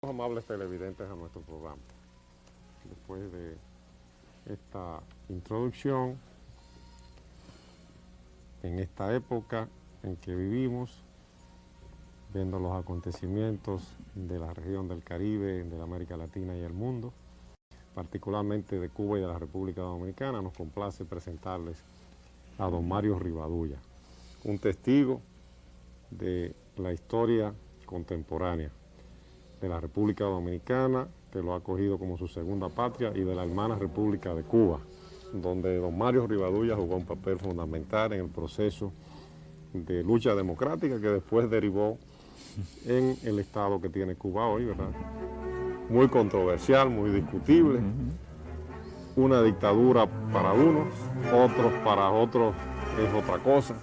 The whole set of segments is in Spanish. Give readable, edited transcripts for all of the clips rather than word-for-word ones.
Amables televidentes a nuestro programa. Después de esta introducción, en esta época en que vivimos, viendo los acontecimientos de la región del Caribe, de la América Latina y el mundo, particularmente de Cuba y de la República Dominicana, nos complace presentarles a don Mario Rivadulla, un testigo de la historia contemporánea de la República Dominicana, que lo ha acogido como su segunda patria, y de la hermana República de Cuba, donde don Mario Rivadulla jugó un papel fundamental en el proceso de lucha democrática que después derivó en el estado que tiene Cuba hoy, ¿verdad? Muy controversial, muy discutible, una dictadura para unos, para otros es otra cosa,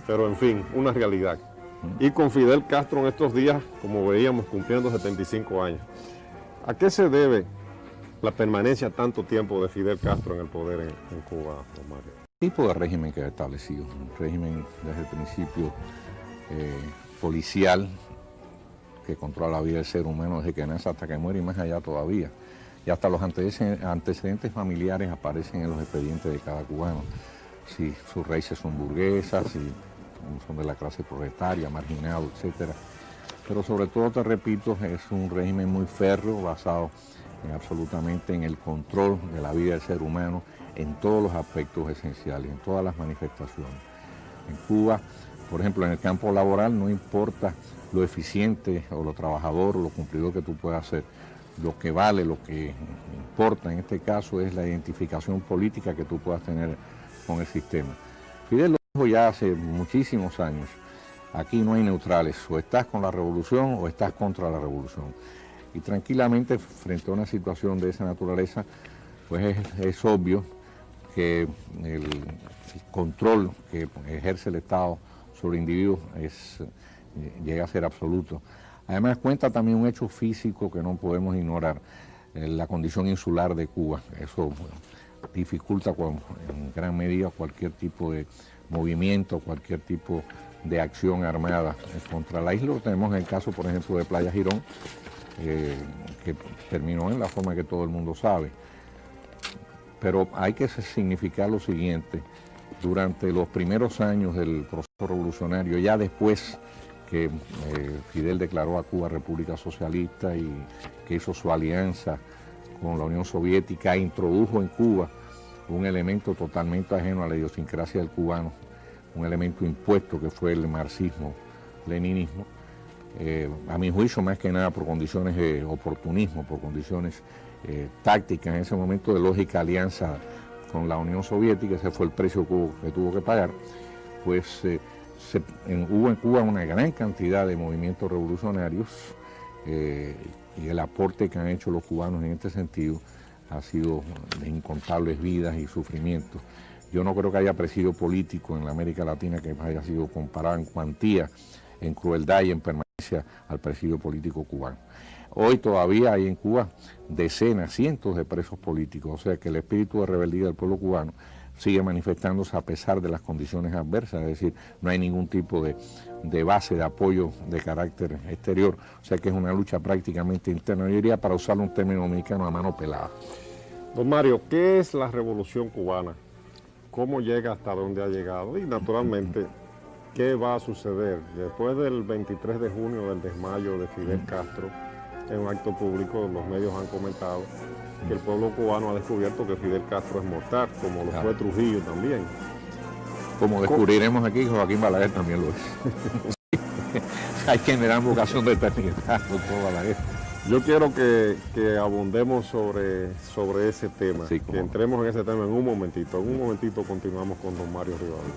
pero en fin, una realidad. Y con Fidel Castro en estos días, como veíamos, cumpliendo 75 años. ¿A qué se debe la permanencia tanto tiempo de Fidel Castro en el poder en Cuba, don Mario? El tipo de régimen que ha establecido, un régimen desde el principio policial, que controla la vida del ser humano desde que nace hasta que muere y más allá todavía. Y hasta los antecedentes familiares aparecen en los expedientes de cada cubano. Si sus raíces son burguesas, si son de la clase proletaria, marginado, etc. Pero sobre todo, te repito, es un régimen muy férreo, basado absolutamente en el control de la vida del ser humano en todos los aspectos esenciales, en todas las manifestaciones. En Cuba, por ejemplo, en el campo laboral no importa lo eficiente o lo trabajador o lo cumplidor que tú puedas ser. Lo que vale, lo que importa en este caso es la identificación política que tú puedas tener con el sistema. Fidel lo dijo ya hace muchísimos años: aquí no hay neutrales, o estás con la revolución o estás contra la revolución. Y tranquilamente, frente a una situación de esa naturaleza, pues es obvio que el control que ejerce el Estado sobre individuos llega a ser absoluto. Además, cuenta también un hecho físico que no podemos ignorar: la condición insular de Cuba. Eso dificulta en gran medida cualquier tipo de movimiento, cualquier tipo de acción armada contra la isla. Lo tenemos en el caso, por ejemplo, de Playa Girón, que terminó en la forma que todo el mundo sabe. Pero hay que significar lo siguiente: durante los primeros años del proceso revolucionario, ya después que Fidel declaró a Cuba República Socialista y que hizo su alianza con la Unión Soviética, introdujo en Cuba un elemento totalmente ajeno a la idiosincrasia del cubano, un elemento impuesto que fue el marxismo-leninismo, a mi juicio más que nada por condiciones de oportunismo, por condiciones tácticas en ese momento de lógica alianza con la Unión Soviética. Ese fue el precio que tuvo que pagar. Pues hubo en Cuba una gran cantidad de movimientos revolucionarios y el aporte que han hecho los cubanos en este sentido ha sido de incontables vidas y sufrimientos. Yo no creo que haya presidio político en la América Latina que haya sido comparado en cuantía, en crueldad y en permanencia al presidio político cubano. Hoy todavía hay en Cuba decenas, cientos de presos políticos, o sea que el espíritu de rebeldía del pueblo cubano sigue manifestándose a pesar de las condiciones adversas, es decir, no hay ningún tipo de base de apoyo de carácter exterior, o sea que es una lucha prácticamente interna, yo diría, para usar un término dominicano, a mano pelada. Don Mario, ¿qué es la revolución cubana? ¿Cómo llega hasta donde ha llegado? Y naturalmente, ¿qué va a suceder después del 23 de junio del desmayo de Fidel Castro? En un acto público, los medios han comentado que el pueblo cubano ha descubierto que Fidel Castro es mortal, como lo fue Trujillo también. Como descubriremos aquí, Joaquín Balaguer también lo es. Hay que generar vocación de eternidad, doctor Balaguer. Yo quiero que abundemos sobre ese tema, sí, que entremos en ese tema en un momentito. En un momentito continuamos con don Mario Rivadulla.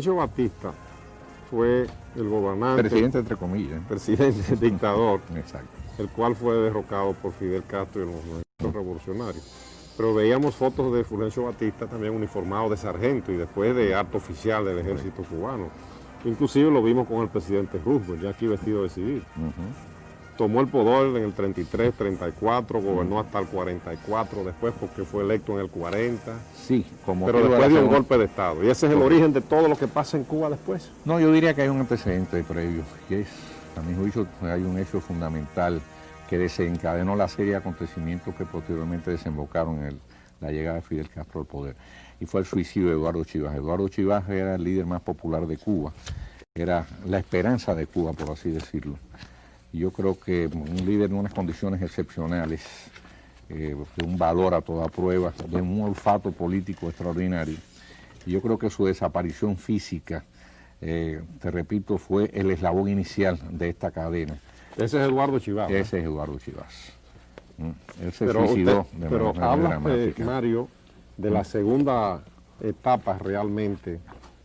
Fulgencio Batista fue el gobernante, presidente entre comillas. presidente dictador, Exacto. el cual fue derrocado por Fidel Castro y los movimientos revolucionarios. Pero veíamos fotos de Fulgencio Batista también uniformado de sargento y después de alto oficial del ejército cubano. Inclusive lo vimos con el presidente Roosevelt, ya aquí vestido de civil. Tomó el poder en el 33, 34, gobernó hasta el 44 después porque fue electo en el 40. Sí, como pero después dio un golpe de Estado. Y ese es el origen de todo lo que pasa en Cuba después. No, yo diría que hay un antecedente previo, y es, a mi juicio, hay un hecho fundamental que desencadenó la serie de acontecimientos que posteriormente desembocaron en la llegada de Fidel Castro al poder. Y fue el suicidio de Eduardo Chivas. Eduardo Chivas era el líder más popular de Cuba, era la esperanza de Cuba, por así decirlo. Y yo creo que un líder en unas condiciones excepcionales, de un valor a toda prueba, de un olfato político extraordinario. Y yo creo que su desaparición física, te repito, fue el eslabón inicial de esta cadena. Ese es Eduardo Chivas. Ese es Eduardo Chivas. Él se pero suicidó usted, de pero manera habla, dramática. Mario, de la segunda etapa realmente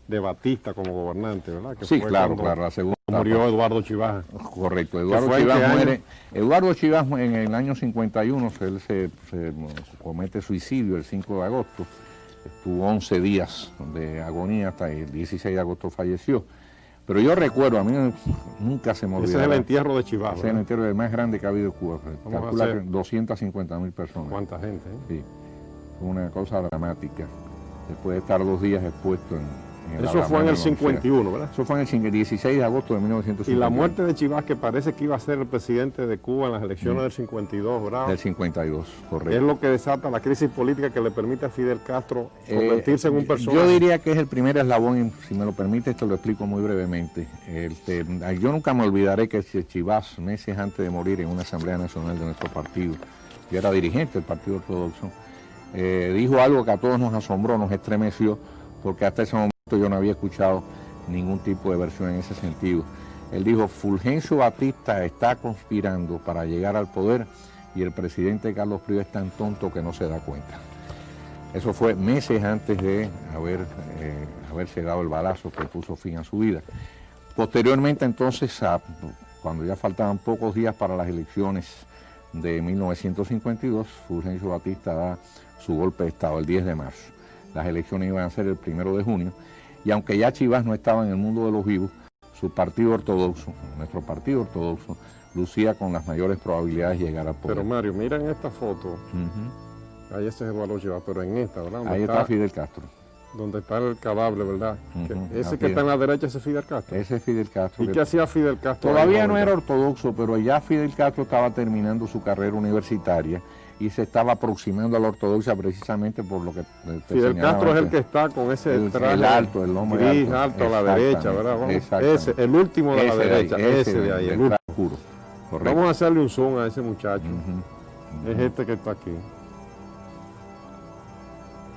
de Batista como gobernante, ¿verdad? Que Sí, fue claro, cuando la segunda. murió Eduardo Chivas. Correcto, Eduardo fue en Chivas qué muere. año? Eduardo Chivas en el año 51, él se comete suicidio el 5 de agosto. Estuvo 11 días de agonía, hasta el 16 de agosto falleció. Pero yo recuerdo, a mí nunca se me olvidó. Ese es el entierro de Chivas. Ese es el entierro más grande que ha habido en Cuba. Vamos a Calcula hacer- que 250.000 personas. ¿Cuánta gente? Sí, fue una cosa dramática. Después de estar 2 días expuesto en el Eso fue en el Alameda, 51, ¿verdad? Eso fue en el 16 de agosto de 1951. Y la muerte de Chivas, que parece que iba a ser el presidente de Cuba en las elecciones del 52, ¿verdad? Del 52, correcto. Es lo que desata la crisis política que le permite a Fidel Castro convertirse en un personaje. Yo diría que es el primer eslabón, y si me lo permite, te lo explico muy brevemente. Yo nunca me olvidaré que Chivas, meses antes de morir en una asamblea nacional de nuestro partido, yo era dirigente del Partido Ortodoxo, dijo algo que a todos nos asombró, nos estremeció, porque hasta ese momento yo no había escuchado ningún tipo de versión en ese sentido. Él dijo: Fulgencio Batista está conspirando para llegar al poder y el presidente Carlos Prío es tan tonto que no se da cuenta. Eso fue meses antes de haberse dado el balazo que puso fin a su vida. Posteriormente, entonces, cuando ya faltaban pocos días para las elecciones de 1952, Fulgencio Batista da su golpe de Estado el 10 de marzo. Las elecciones iban a ser el 1 de junio, y aunque ya Chivas no estaba en el mundo de los vivos, su partido ortodoxo, nuestro partido ortodoxo, lucía con las mayores probabilidades de llegar al poder. Pero Mario, mira en esta foto, ahí ese es Eduardo Chivas, pero en esta, ¿verdad? Donde Ahí está Fidel Castro. Donde está el cadáver, ¿verdad? Ese Fidel. que está en la derecha, ese es Fidel Castro. Ese es Fidel Castro. ¿Y qué hacía Fidel Castro? Todavía ahí, no joven? era ortodoxo, pero ya Fidel Castro estaba terminando su carrera universitaria y se estaba aproximando a la ortodoxia precisamente por lo que te Fidel señalaba Castro es el antes. que está con ese traje el alto, el hombre gris alto a la derecha, ¿verdad? Vamos, Exactamente. ese, el último de la Ese derecha, ese de ahí, el último. oscuro. Correcto. Vamos a hacerle un zoom a ese muchacho. Ujú. Es este que está aquí.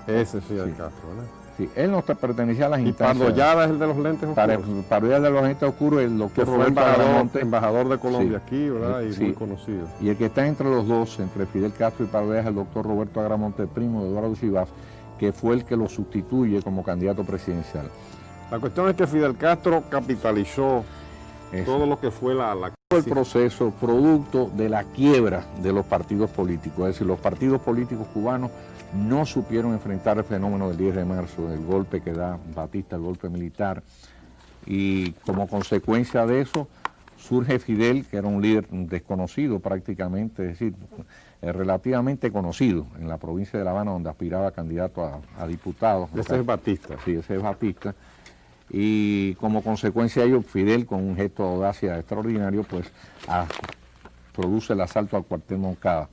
Ese es Fidel Sí. Castro, ¿verdad? Sí, él no pertenecía a las Y instancias. Pardollada es el de los lentes oscuros. Para de los lentes oscuros, el Que doctor fue Roberto Agramonte. embajador de Colombia Sí. aquí, ¿verdad? Y Sí. muy conocido. Y el que está entre los dos, entre Fidel Castro y Pardoya, es el doctor Roberto Agramonte, primo de Eduardo Chivas, que fue el que lo sustituye como candidato presidencial. La cuestión es que Fidel Castro capitalizó Eso. todo lo que fue la El proceso producto de la quiebra de los partidos políticos, es decir, los partidos políticos cubanos no supieron enfrentar el fenómeno del 10 de marzo, el golpe que da Batista, el golpe militar, y como consecuencia de eso surge Fidel, que era un líder desconocido prácticamente, es decir, relativamente conocido en la provincia de La Habana, donde aspiraba a candidato a diputado. Ese es Batista. Sí, ese es Batista. Y como consecuencia de ello, Fidel, con un gesto de audacia extraordinario, pues produce el asalto al cuartel Moncada,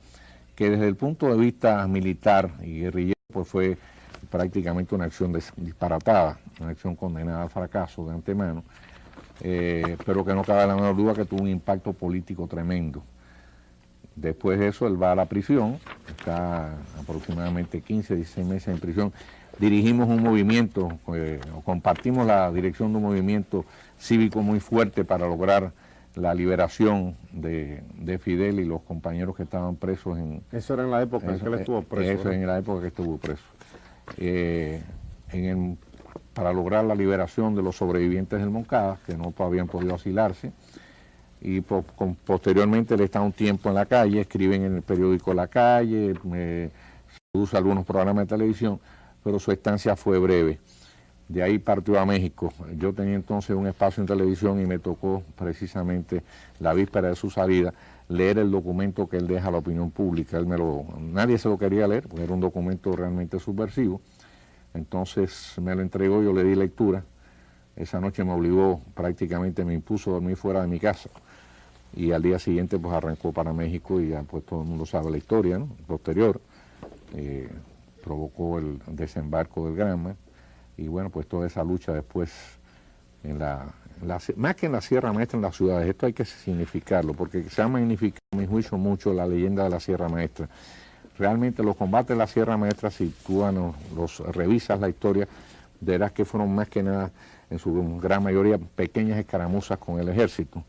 que desde el punto de vista militar y guerrillero, pues fue prácticamente una acción disparatada, una acción condenada al fracaso de antemano, pero que no cabe la menor duda que tuvo un impacto político tremendo. Después de eso, él va a la prisión, está aproximadamente 15, 16 meses en prisión. Dirigimos un movimiento, o compartimos la dirección de un movimiento cívico muy fuerte para lograr la liberación de Fidel y los compañeros que estaban presos en... Eso era en la época en que él estuvo preso. Eso ¿verdad? en la época que estuvo preso. para lograr la liberación de los sobrevivientes del Moncada, que no habían podido asilarse. Y posteriormente él está un tiempo en la calle, escriben en el periódico La Calle, usa algunos programas de televisión, pero su estancia fue breve. De ahí partió a México. Yo tenía entonces un espacio en televisión y me tocó precisamente la víspera de su salida leer el documento que él deja a la opinión pública. Nadie se lo quería leer, porque era un documento realmente subversivo. Entonces me lo entregó, yo le di lectura. Esa noche me obligó, prácticamente me impuso dormir fuera de mi casa. Y al día siguiente pues arrancó para México y ya pues todo el mundo sabe la historia, ¿no? Posterior. Provocó el desembarco del Granma. Y bueno, pues toda esa lucha después, más que en la Sierra Maestra, en las ciudades, esto hay que significarlo, porque se ha magnificado, a mi juicio, mucho la leyenda de la Sierra Maestra. Realmente los combates de la Sierra Maestra, si tú revisas la historia, verás que fueron más que nada, en su gran mayoría, pequeñas escaramuzas con el ejército.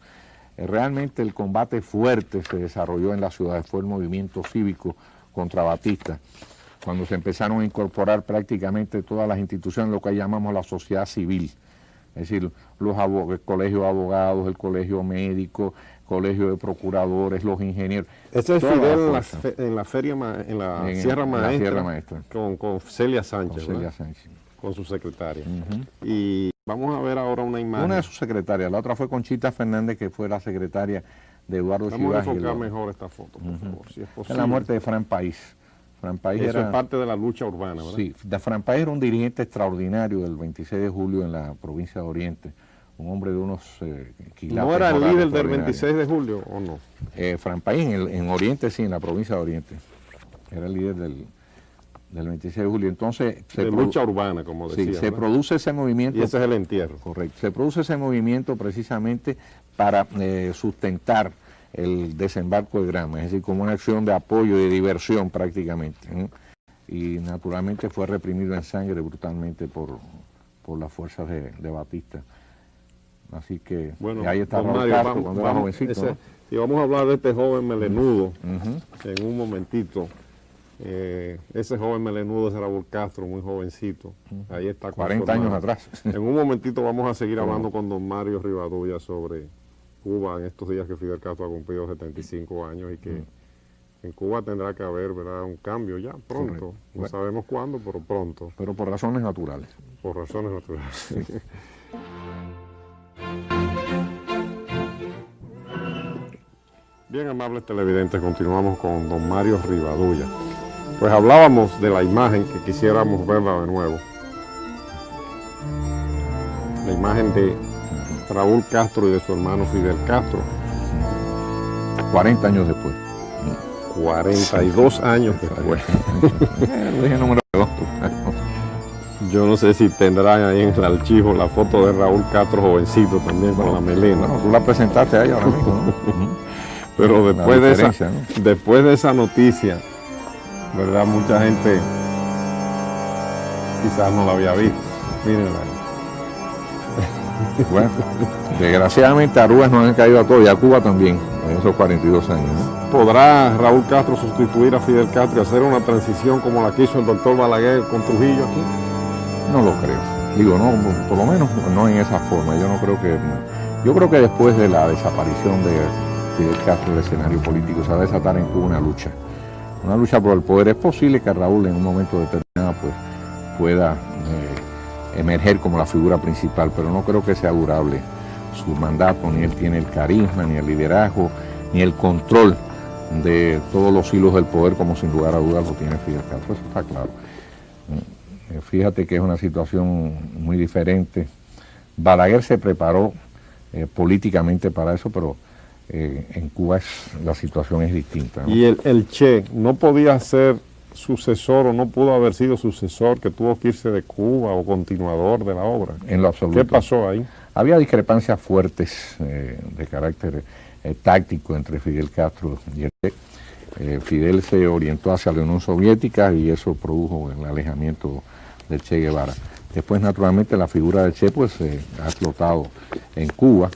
Realmente el combate fuerte se desarrolló en las ciudades, fue el movimiento cívico contra Batista, cuando se empezaron a incorporar prácticamente todas las instituciones, lo que llamamos la sociedad civil, es decir, el colegio de abogados, el colegio médico, colegio de procuradores, los ingenieros. Ese es Fidel en la Sierra Maestra, con Celia Sánchez, con Celia Sánchez, con su secretaria. Y vamos a ver ahora una imagen. Una de sus secretarias, la otra fue Conchita Fernández, que fue la secretaria de Eduardo Chivas. Vamos a enfocar mejor esta foto, por favor, si es posible. En la muerte de Fran País. Eso es parte de la lucha urbana, ¿verdad? Sí, Fran País era un dirigente extraordinario del 26 de julio en la provincia de Oriente, un hombre de unos quilates. ¿No era el líder del 26 de julio o no? Fran País en Oriente, sí, en la provincia de Oriente. Era el líder del 26 de julio. Entonces, de lucha urbana, como decía. Sí, se produce ese movimiento. Y ese es el entierro. Correcto. Se produce ese movimiento precisamente para sustentar el desembarco de Granma, es decir, como una acción de apoyo y de diversión prácticamente, ¿no? Y naturalmente fue reprimido en sangre brutalmente por las fuerzas de Batista. Así que bueno, ahí está Raúl Castro cuando era jovencito, ¿no? Y vamos a hablar de este joven melenudo en un momentito. Ese joven melenudo es Raúl Castro, muy jovencito. Ahí está. 40 años atrás. En un momentito vamos a seguir hablando con don Mario Rivadulla sobre Cuba en estos días que Fidel Castro ha cumplido 75 años y que en Cuba tendrá que haber, ¿verdad?, un cambio ya pronto. Correcto. No sabemos cuándo, pero pronto. Pero por razones naturales. Por razones naturales. Bien, amables televidentes, continuamos con don Mario Rivadulla. Pues hablábamos de la imagen que quisiéramos verla de nuevo. La imagen de Raúl Castro y de su hermano Fidel Castro. 40 años después. 42 años después. Dije número redondo. Yo no sé si tendrán ahí en el archivo la foto de Raúl Castro jovencito también con la melena. Bueno, tú la presentaste ahí ahora mismo, ¿no? Pero después de esa noticia, ¿verdad? Mucha gente quizás no la había visto. Mírenla ahí. Bueno, desgraciadamente Aruas no han caído a todos y a Cuba también, en esos 42 años, ¿no? ¿Podrá Raúl Castro sustituir a Fidel Castro y hacer una transición como la que hizo el doctor Balaguer con Trujillo aquí? No lo creo. Digo, no, por lo menos no en esa forma. Yo creo que después de la desaparición de Fidel Castro del escenario político se va a desatar en Cuba una lucha por el poder. Es posible que Raúl en un momento determinado pues pueda emerger como la figura principal, pero no creo que sea durable su mandato, ni él tiene el carisma, ni el liderazgo, ni el control de todos los hilos del poder, como sin lugar a dudas lo tiene Fidel Castro, eso está claro. Fíjate que es una situación muy diferente. Balaguer se preparó políticamente para eso, pero en Cuba la situación es distinta, ¿no? Y el Che no podía ser sucesor o no pudo haber sido sucesor, que tuvo que irse de Cuba o continuador de la obra. En lo absoluto. ¿Qué pasó ahí? Había discrepancias fuertes de carácter táctico entre Fidel Castro y el Che. Fidel se orientó hacia la Unión Soviética y eso produjo el alejamiento del Che Guevara. Después, naturalmente, la figura del Che pues, ha explotado en Cuba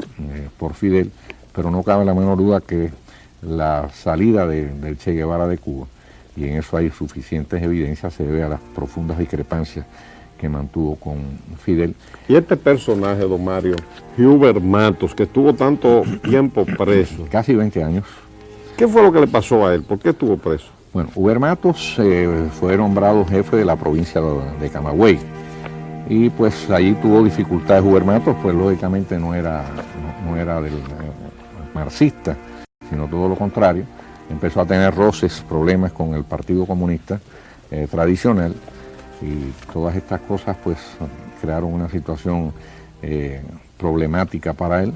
por Fidel, pero no cabe la menor duda que la salida del Che Guevara de Cuba, y en eso hay suficientes evidencias, se debe a las profundas discrepancias que mantuvo con Fidel. Y este personaje, don Mario, Hubert Matos, que estuvo tanto tiempo preso. Casi 20 años. ¿Qué fue lo que le pasó a él? ¿Por qué estuvo preso? Bueno, Hubert Matos fue nombrado jefe de la provincia de Camagüey. Y pues allí tuvo dificultades. Hubert Matos, pues lógicamente no era del marxista, sino todo lo contrario. Empezó a tener roces, problemas con el Partido Comunista tradicional, y todas estas cosas pues crearon una situación problemática para él.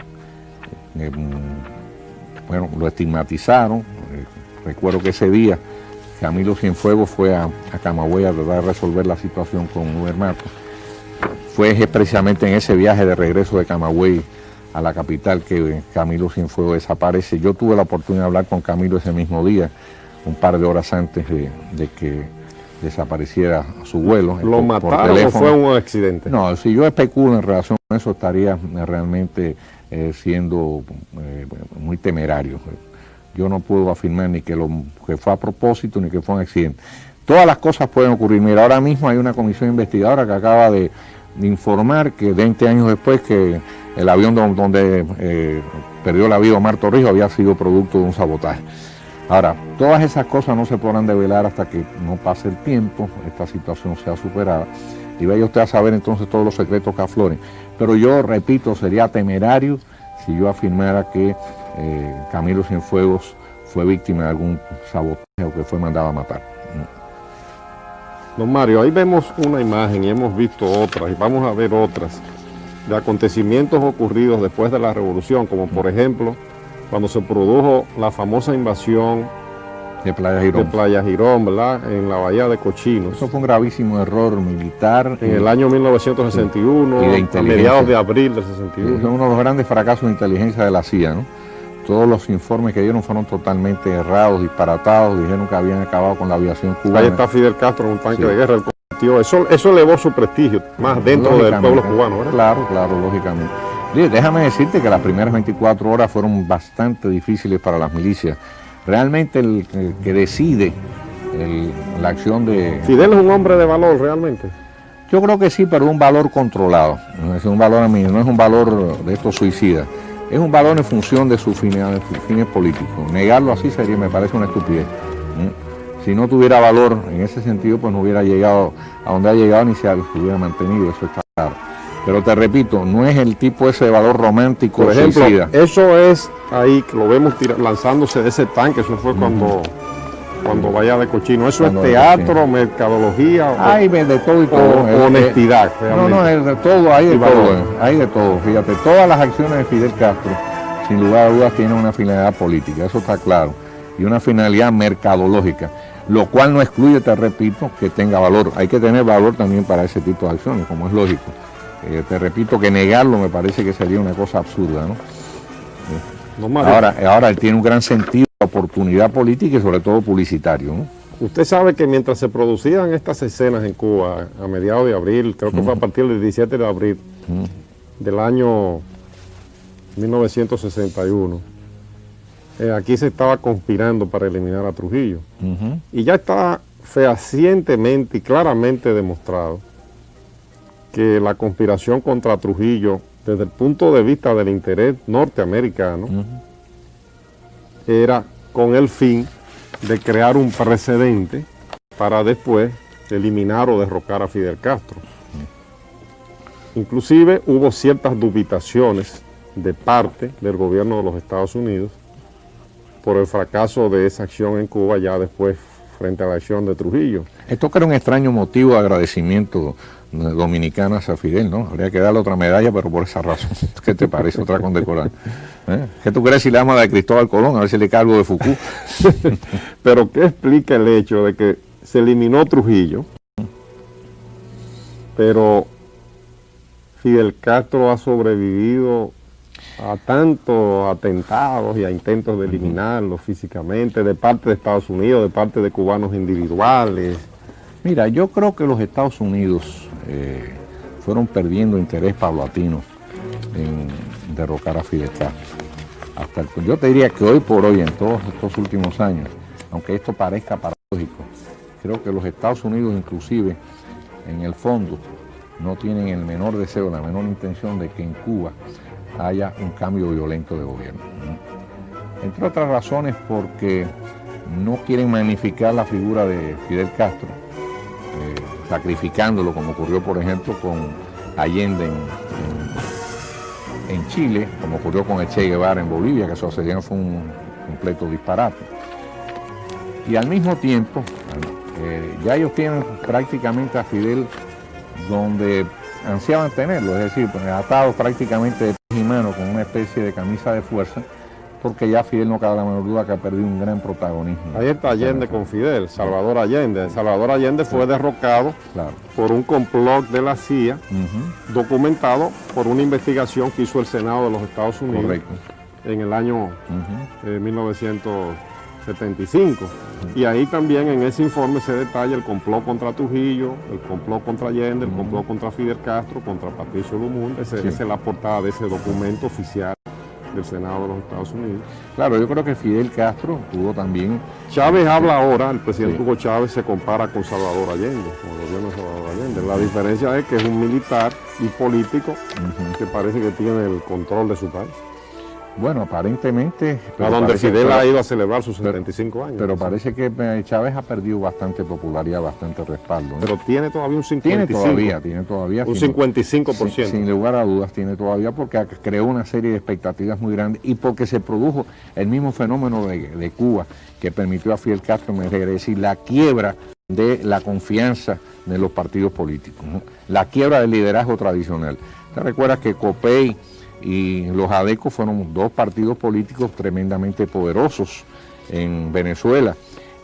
Bueno, lo estigmatizaron. Recuerdo que ese día Camilo Cienfuegos fue a Camagüey a tratar de resolver la situación con Hubert Matos. Fue precisamente en ese viaje de regreso de Camagüey a la capital que Camilo Cienfuegos desaparece. Yo tuve la oportunidad de hablar con Camilo ese mismo día, un par de horas antes de que desapareciera su vuelo. ¿Lo mataron o fue un accidente? No, si yo especulo en relación a eso, estaría realmente siendo muy temerario. Yo no puedo afirmar ni que fue a propósito ni que fue un accidente. Todas las cosas pueden ocurrir. Mira, ahora mismo hay una comisión investigadora que acaba de informar que 20 años después que el avión donde perdió la vida Omar Torrijos había sido producto de un sabotaje. Ahora, todas esas cosas no se podrán develar hasta que no pase el tiempo, esta situación sea superada, y vaya usted a saber entonces todos los secretos que afloren. Pero yo repito, sería temerario si yo afirmara que Camilo Cienfuegos fue víctima de algún sabotaje o que fue mandado a matar. Don Mario, ahí vemos una imagen y hemos visto otras, y vamos a ver otras, de acontecimientos ocurridos después de la Revolución, como por ejemplo, cuando se produjo la famosa invasión de Playa Girón, ¿verdad? En la bahía de Cochinos. Eso fue un gravísimo error militar. En el año 1961, a mediados de abril del 61. Fue uno de los grandes fracasos de inteligencia de la CIA, ¿no? Todos los informes que dieron fueron totalmente errados, disparatados, dijeron que habían acabado con la aviación cubana. Ahí está Fidel Castro en un tanque de guerra, eso elevó su prestigio, más dentro del pueblo cubano, ¿verdad? Claro, lógicamente. Déjame decirte que las primeras 24 horas fueron bastante difíciles para las milicias. Realmente el que decide la acción de... ¿Fidel es un hombre de valor realmente? Yo creo que sí, pero un valor controlado. No es un valor no es un valor de estos suicidas. Es un valor en función de sus fines políticos. Negarlo así me parece una estupidez. Si no tuviera valor en ese sentido, pues no hubiera llegado a donde ha llegado ni se hubiera mantenido, eso está claro. Pero te repito, no es el tipo ese de valor romántico. Por ejemplo, suicida. Eso es ahí que lo vemos lanzándose de ese tanque, eso fue cuando vaya de Cochino. Eso es teatro, mercadología. Hay de todo y todo. Honestidad. No, es de todo, hay de todo. Hay de todo, fíjate. Todas las acciones de Fidel Castro, sin lugar a dudas, tienen una finalidad política, eso está claro. Y una finalidad mercadológica, lo cual no excluye, te repito, que tenga valor. Hay que tener valor también para ese tipo de acciones, como es lógico. Te repito que negarlo me parece que sería una cosa absurda, ¿no? Ahora él tiene un gran sentido de oportunidad política y sobre todo publicitario, ¿no? Usted sabe que mientras se producían estas escenas en Cuba a mediados de abril, creo que fue a partir del 17 de abril del año 1961, aquí se estaba conspirando para eliminar a Trujillo. Y ya está fehacientemente y claramente demostrado que la conspiración contra Trujillo, desde el punto de vista del interés norteamericano, era con el fin de crear un precedente para después eliminar o derrocar a Fidel Castro. Inclusive hubo ciertas dubitaciones de parte del gobierno de los Estados Unidos por el fracaso de esa acción en Cuba ya después frente a la acción de Trujillo. Esto crea un extraño motivo de agradecimiento dominicano hacia Fidel, ¿no? Habría que darle otra medalla, pero por esa razón. ¿Qué te parece? Otra condecorada. ¿Qué tú crees si le damos la de Cristóbal Colón? A ver si le cae algo de Foucault. Pero ¿qué explica el hecho de que se eliminó Trujillo, pero Fidel Castro ha sobrevivido a tantos atentados y a intentos de eliminarlo físicamente, de parte de Estados Unidos, de parte de cubanos individuales? Mira, yo creo que los Estados Unidos fueron perdiendo interés paulatino en derrocar a Fidel Castro. Yo te diría que hoy por hoy, en todos estos últimos años, aunque esto parezca paradójico, creo que los Estados Unidos inclusive, en el fondo, no tienen el menor deseo, la menor intención de que en Cuba haya un cambio violento de gobierno. Entre otras razones porque no quieren magnificar la figura de Fidel Castro, sacrificándolo como ocurrió por ejemplo con Allende en Chile, como ocurrió con el Che Guevara en Bolivia, que eso fue un completo disparate. Y al mismo tiempo, ya ellos tienen prácticamente a Fidel donde ansiaban tenerlo, es decir, atados prácticamente de pies y manos con una especie de camisa de fuerza, porque ya Fidel no cabe la menor duda que ha perdido un gran protagonismo. Ahí está Allende con Fidel, Salvador Allende. Salvador Allende fue derrocado por un complot de la CIA, documentado por una investigación que hizo el Senado de los Estados Unidos en el año 1975. Y ahí también en ese informe se detalla el complot contra Trujillo, el complot contra Allende, el complot contra Fidel Castro, contra Patricio Lumumba. Esa es la portada de ese documento oficial del Senado de los Estados Unidos. Claro, yo creo que Fidel Castro tuvo también... Chávez habla ahora, el presidente Hugo Chávez se compara con Salvador Allende, con el gobierno de Salvador Allende. La diferencia es que es un militar y político que parece que tiene el control de su país. Bueno, aparentemente... A donde Fidel ha ido a celebrar sus 75 años. Pero parece que Chávez ha perdido bastante popularidad, bastante respaldo, ¿no? Pero tiene todavía un 55%. Tiene todavía. Un 55%. Sin lugar a dudas tiene todavía, porque creó una serie de expectativas muy grandes y porque se produjo el mismo fenómeno de Cuba que permitió a Fidel Castro emerger, es decir, la quiebra de la confianza de los partidos políticos, ¿no? La quiebra del liderazgo tradicional. ¿Te recuerdas que Copey y los ADECO fueron dos partidos políticos tremendamente poderosos en Venezuela,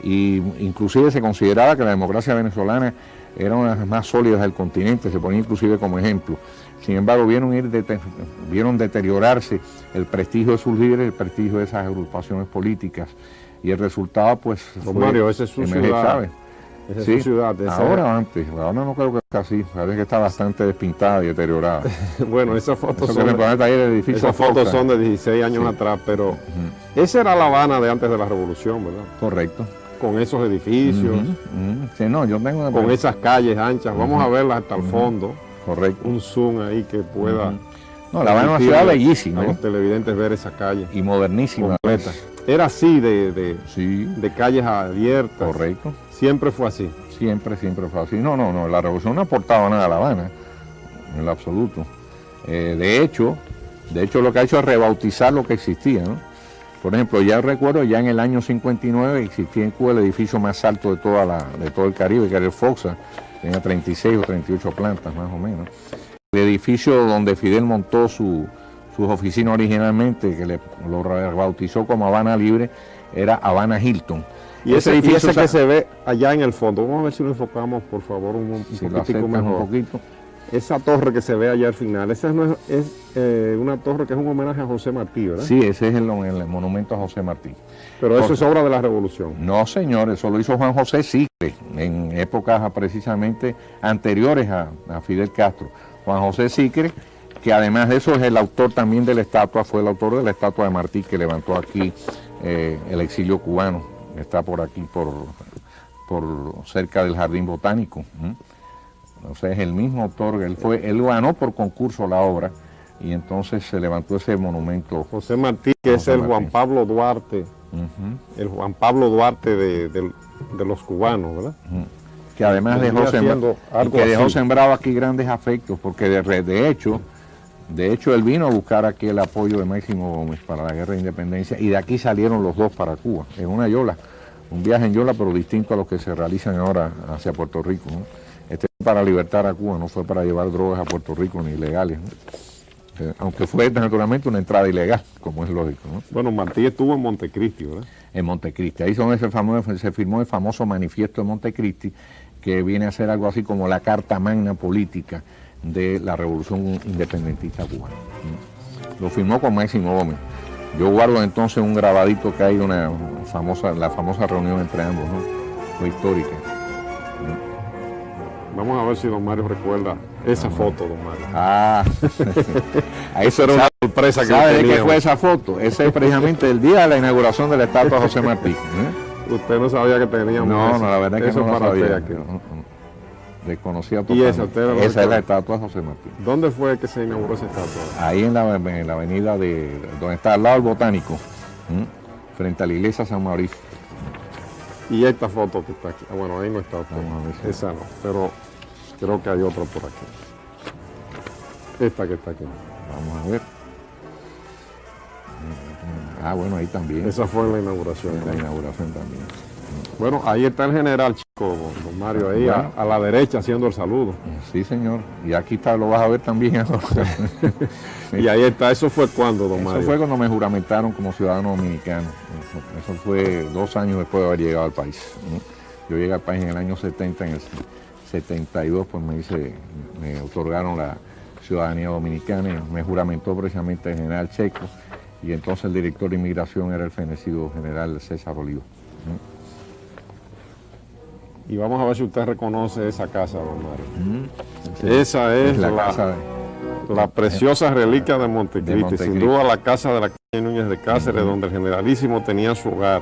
y inclusive se consideraba que la democracia venezolana era una de las más sólidas del continente, se ponía inclusive como ejemplo? Sin embargo, vieron deteriorarse el prestigio de sus líderes, el prestigio de esas agrupaciones políticas, y el resultado pues fue Mario, esa es su ciudad. Esa es su ciudad. Ahora o antes, ahora no creo que sea así, parece que está bastante despintada y deteriorada. Bueno, esas fotos son de 16 años atrás, pero esa era La Habana de antes de la revolución, ¿verdad? Correcto. Con esos edificios, Sí, no, yo tengo con esas calles anchas, vamos a verlas hasta el fondo. Correcto. Un zoom ahí que pueda... No, La Habana es una ciudad bellísima. A los televidentes ver esas calles. Y modernísima. Completa. Era así de calles abiertas. Correcto. Siempre fue así. Siempre fue así. No, la revolución no aportaba nada a La Habana, en lo absoluto. De hecho, lo que ha hecho es rebautizar lo que existía, ¿no? Por ejemplo, ya recuerdo, ya en el año 59 existía en Cuba el edificio más alto de todo el Caribe, que era el Foxa, tenía 36 o 38 plantas más o menos. El edificio donde Fidel montó sus oficinas originalmente, que lo rebautizó como Habana Libre, era Habana Hilton. Y ese edificio que se ve allá en el fondo, vamos a ver si lo enfocamos, por favor, un poquitico mejor. Un poquito. Esa torre que se ve allá al final, esa es una torre que es un homenaje a José Martí, ¿verdad? Sí, ese es el monumento a José Martí. Pero eso es obra de la Revolución. No, señor, eso lo hizo Juan José Sicre, en épocas precisamente anteriores a Fidel Castro. Juan José Sicre, que además de eso es el autor también de la estatua, fue el autor de la estatua de Martí que levantó aquí el exilio cubano. Está por aquí, por cerca del Jardín Botánico. O sea, es el mismo autor, él ganó por concurso la obra, y entonces se levantó ese monumento. José Martí, que es el Juan Pablo Duarte, el Juan Pablo Duarte de los cubanos, ¿verdad? Que además dejó sembrado aquí grandes afectos, porque de hecho él vino a buscar aquí el apoyo de Máximo Gómez para la guerra de independencia, y de aquí salieron los dos para Cuba, en una yola, un viaje en yola, pero distinto a los que se realizan ahora hacia Puerto Rico, ¿no? Este fue para libertar a Cuba, no fue para llevar drogas a Puerto Rico ni ilegales, ¿no? Aunque fue naturalmente una entrada ilegal, como es lógico, ¿no? Bueno, Martí estuvo en Montecristi, ¿verdad? En Montecristi, ahí se firmó el famoso manifiesto de Montecristi, que viene a ser algo así como la carta magna política de la revolución independentista cubana. Lo firmó con Máximo Gómez. Yo guardo entonces un grabadito que hay de la famosa reunión entre ambos, ¿no? Fue histórica. Vamos a ver si don Mario recuerda esa foto, don Mario. Eso era una sorpresa que ¿sabe de qué fue esa foto? Ese es precisamente el día de la inauguración de la estatua de José Martí. Usted no sabía que teníamos eso. No, la verdad es que eso no lo sabía. Desconocida ¿Y totalmente. esa, usted la Esa es la recuerda? estatua de José Martí. ¿Dónde fue que se inauguró esa estatua? Ahí en la avenida donde está al lado del Botánico, frente a la iglesia San Mauricio. Y esta foto que está aquí. Ah, bueno, ahí no está usted. Vamos a ver si- Esa no, pero creo que hay otra por aquí. Esta que está aquí. Vamos a ver. Ah, bueno, ahí también. Esa fue en la inauguración. En la inauguración también. Bueno, ahí está el general chico, don Mario, ahí Bueno. a la derecha haciendo el saludo. Sí, señor. Y aquí está, lo vas a ver también ahora. Y ahí está, ¿eso fue cuándo, don Eso Mario? fue cuando me juramentaron como ciudadano dominicano. Eso fue 2 años después de haber llegado al país. Yo llegué al país en el año 70, en el 72 pues me otorgaron la ciudadanía dominicana y me juramentó precisamente el general Checo, y entonces el director de inmigración era el fenecido general César Olivo. Y vamos a ver si usted reconoce esa casa, don Mario. Sí. Esa es la la, casa la preciosa reliquia de Montecristi, Montecristi. sin duda la casa de la calle Núñez de Cáceres, donde el generalísimo tenía su hogar.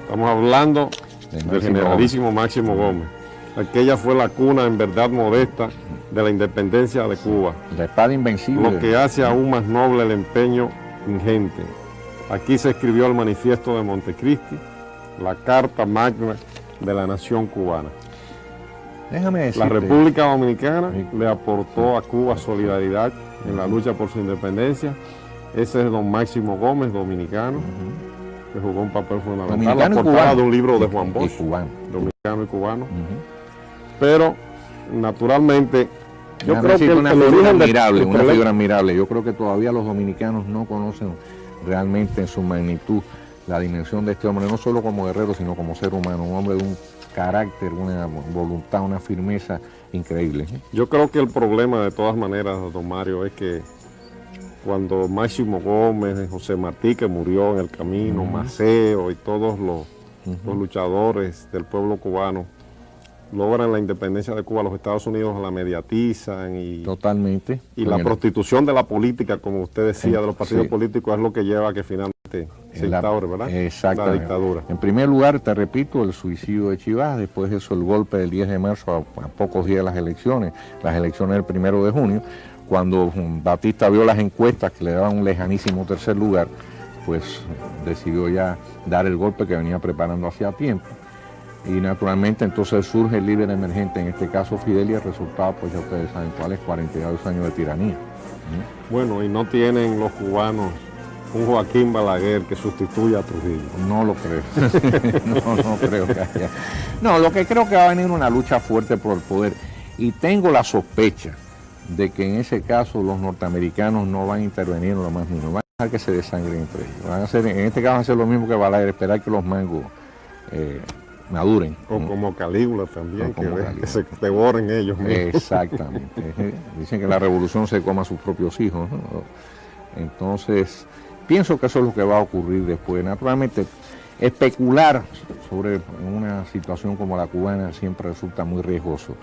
Estamos hablando del Máximo generalísimo Máximo Gómez. Aquella fue la cuna en verdad modesta de la independencia de Cuba, la espada invencible. lo que hace aún más noble el empeño ingente. Aquí se escribió el manifiesto de Montecristi, la carta magna de la nación cubana. Déjame La decirte, República Dominicana Sí. le aportó a Cuba solidaridad en la lucha por su independencia. Ese es don Máximo Gómez, dominicano, que jugó un papel fundamental. La dominicano y portada cubano. de un libro de Y- Juan y Bosch, cubano. dominicano y cubano. Ujú. Pero, naturalmente, yo Déjame creo que decirte el una origen figura del- admirable, del una problema- figura admirable. Yo creo que todavía los dominicanos no conocen realmente en su magnitud la dimensión de este hombre, no solo como guerrero, sino como ser humano, un hombre de un carácter, una voluntad, una firmeza increíble. Yo creo que el problema, de todas maneras, don Mario, es que cuando Máximo Gómez, José Martí, que murió en el camino, Maceo y todos los luchadores del pueblo cubano logran la independencia de Cuba, los Estados Unidos la mediatizan y Totalmente. la Con el- prostitución de la política, como usted decía, de los partidos Sí. políticos, es lo que lleva a que finalmente se la- instaure, ¿verdad? La Exactamente. dictadura. En primer lugar, te repito, el suicidio de Chivas, después de eso el golpe del 10 de marzo, a pocos días de las elecciones del 1 de junio, cuando Batista vio las encuestas que le daban un lejanísimo tercer lugar, pues decidió ya dar el golpe que venía preparando hacía tiempo. Y naturalmente entonces surge el líder emergente, en este caso Fidel, y el resultado, pues ya ustedes saben cuál es, 42 años de tiranía. Bueno, y no tienen los cubanos un Joaquín Balaguer que sustituya a Trujillo. No lo creo. no creo que haya. No, lo que creo que va a venir una lucha fuerte por el poder. Y tengo la sospecha de que en ese caso los norteamericanos no van a intervenir en lo más mínimo. Van a dejar que se desangren entre ellos. Van a hacer, en este caso van a hacer lo mismo que Balaguer, esperar que los mangos maduren. O como Calígula también, O como que Calígula. se devoren ellos mismos. Exactamente. Dicen que la revolución se coma a sus propios hijos, ¿no? Entonces, pienso que eso es lo que va a ocurrir después. Naturalmente, especular sobre una situación como la cubana siempre resulta muy riesgoso.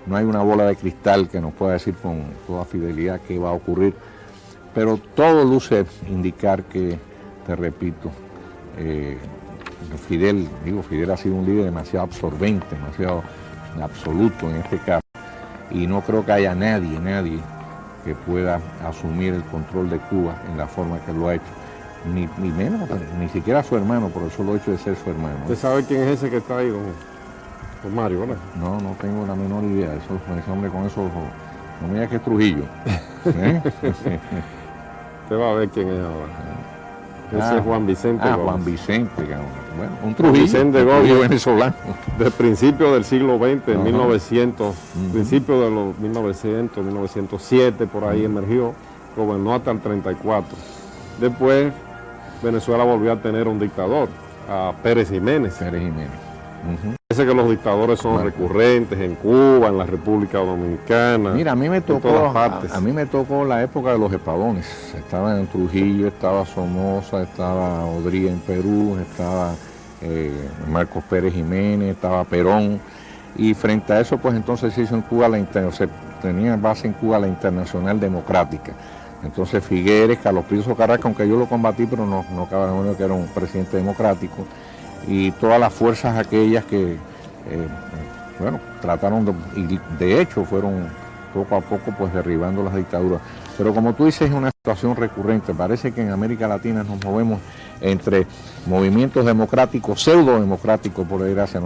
No hay una bola de cristal que nos pueda decir con toda fidelidad qué va a ocurrir, pero todo luce indicar que, te repito, Fidel ha sido un líder demasiado absorbente, demasiado absoluto en este caso, y no creo que haya nadie que pueda asumir el control de Cuba en la forma que lo ha hecho, ni menos, ni siquiera su hermano, por el solo hecho de ser su hermano. ¿Usted sabe quién es ese que está ahí, don Mario, verdad? No tengo la menor idea, ese hombre con esos ojos, no me diga que es Trujillo. ¿Eh? Usted va a ver quién es ahora. Ese es Juan Vicente Gómez. Juan Vicente, cabrón. Bueno, un Juan Trujillo, Vicente un Trujillo Gómez. venezolano. De principios del siglo XX, en Ajá. 1900, principios de los 1900, 1907, por ahí emergió, gobernó hasta el 34. Después, Venezuela volvió a tener un dictador, a Pérez Jiménez. Pérez Jiménez. Parece que los dictadores son Bueno. recurrentes en Cuba, en la República Dominicana. Mira, a mí me en tocó, todas partes. a mí me tocó la época de los espadones. Estaba en Trujillo, estaba Somoza, estaba Odría en Perú, estaba Marcos Pérez Jiménez, estaba Perón. Y frente a eso, pues entonces se hizo en Cuba se tenía base en Cuba la Internacional Democrática. Entonces Figueres, Carlos Piso Carrasco, aunque yo lo combatí, pero no cabe duda que era un presidente democrático. Y todas las fuerzas aquellas que bueno, trataron y de hecho fueron poco a poco pues derribando las dictaduras. Pero como tú dices, es una situación recurrente. Parece que en América Latina nos movemos entre movimientos democráticos, pseudo democráticos, por desgracia,